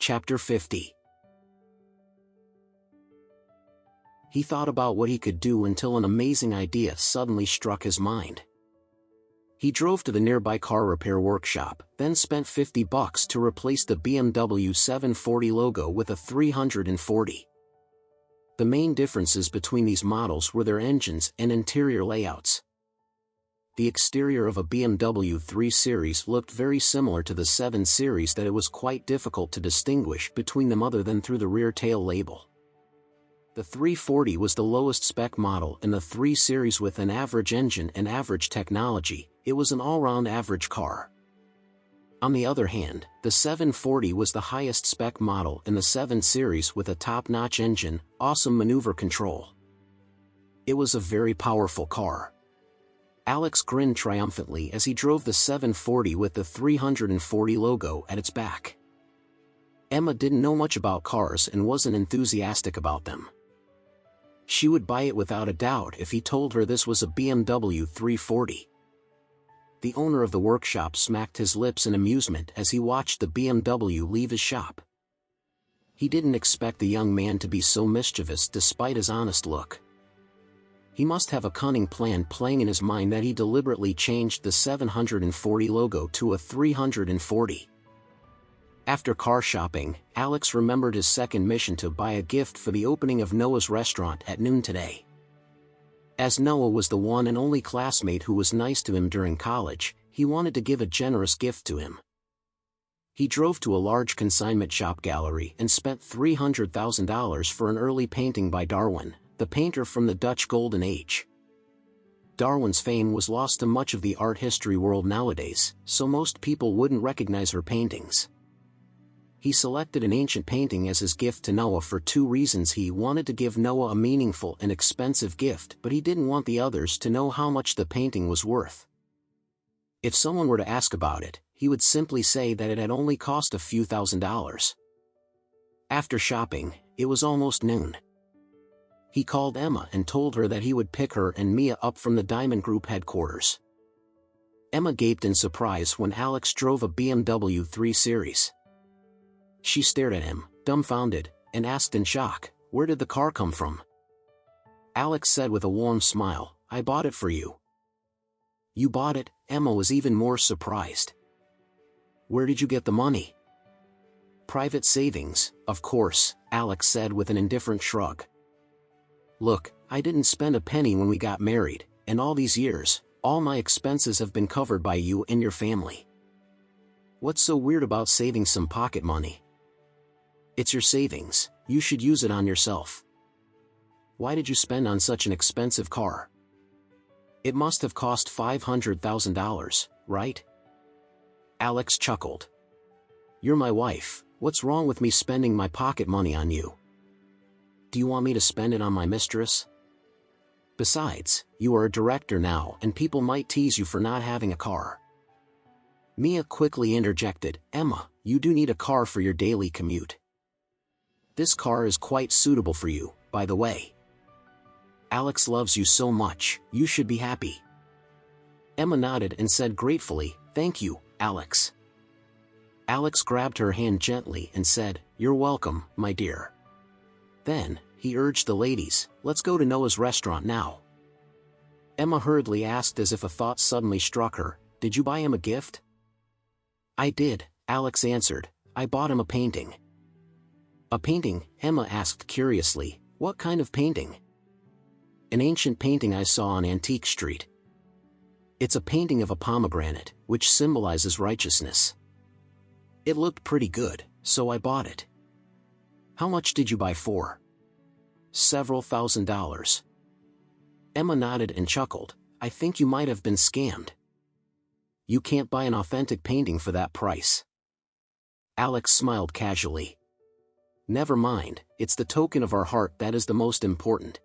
Chapter 50. He thought about what he could do until an amazing idea suddenly struck his mind. He drove to the nearby car repair workshop, then spent $50 to replace the BMW 740 logo with a 340. The main differences between these models were their engines and interior layouts. The exterior of a BMW 3 Series looked very similar to the 7 Series that it was quite difficult to distinguish between them other than through the rear tail label. The 340 was the lowest spec model in the 3 Series with an average engine and average technology. It was an all-round average car. On the other hand, the 740 was the highest spec model in the 7 Series with a top-notch engine, awesome maneuver control. It was a very powerful car. Alex grinned triumphantly as he drove the 740 with the 340 logo at its back. Emma didn't know much about cars and wasn't enthusiastic about them. She would buy it without a doubt if he told her this was a BMW 340. The owner of the workshop smacked his lips in amusement as he watched the BMW leave his shop. He didn't expect the young man to be so mischievous despite his honest look. He must have a cunning plan playing in his mind that he deliberately changed the 740 logo to a 340. After car shopping, Alex remembered his second mission to buy a gift for the opening of Noah's restaurant at noon today. As Noah was the one and only classmate who was nice to him during college, he wanted to give a generous gift to him. He drove to a large consignment shop gallery and spent $300,000 for an early painting by Darwin, the painter from the Dutch Golden Age. Darwin's fame was lost to much of the art history world nowadays, so most people wouldn't recognize her paintings. He selected an ancient painting as his gift to Noah for two reasons. He wanted to give Noah a meaningful and expensive gift, but he didn't want the others to know how much the painting was worth. If someone were to ask about it, he would simply say that it had only cost a few $1,000s. After shopping, it was almost noon. He called Emma and told her that he would pick her and Mia up from the Diamond Group headquarters. Emma gaped in surprise when Alex drove a BMW 3 Series. She stared at him, dumbfounded, and asked in shock, "Where did the car come from?" Alex said with a warm smile, "I bought it for you." "You bought it?" Emma was even more surprised. "Where did you get the money?" "Private savings, of course," Alex said with an indifferent shrug. "Look, I didn't spend a penny when we got married, and all these years, all my expenses have been covered by you and your family. What's so weird about saving some pocket money? It's your savings, you should use it on yourself. Why did you spend on such an expensive car? It must have cost $500,000, right?" Alex chuckled. "You're my wife, what's wrong with me spending my pocket money on you? Do you want me to spend it on my mistress? Besides, you are a director now and people might tease you for not having a car." Mia quickly interjected, "Emma, you do need a car for your daily commute. This car is quite suitable for you, by the way. Alex loves you so much, you should be happy." Emma nodded and said gratefully, "Thank you, Alex." Alex grabbed her hand gently and said, "You're welcome, my dear." Then, he urged the ladies, "Let's go to Noah's restaurant now." Emma hurriedly asked as if a thought suddenly struck her, "Did you buy him a gift?" "I did," Alex answered. "I bought him a painting." "A painting?" Emma asked curiously. "What kind of painting?" "An ancient painting I saw on Antique Street. It's a painting of a pomegranate, which symbolizes righteousness. It looked pretty good, so I bought it." "How much did you buy for?" "Several $1,000s. Emma nodded and chuckled. "I think you might have been scammed. You can't buy an authentic painting for that price." Alex smiled casually. "Never mind, it's the token of our heart that is the most important."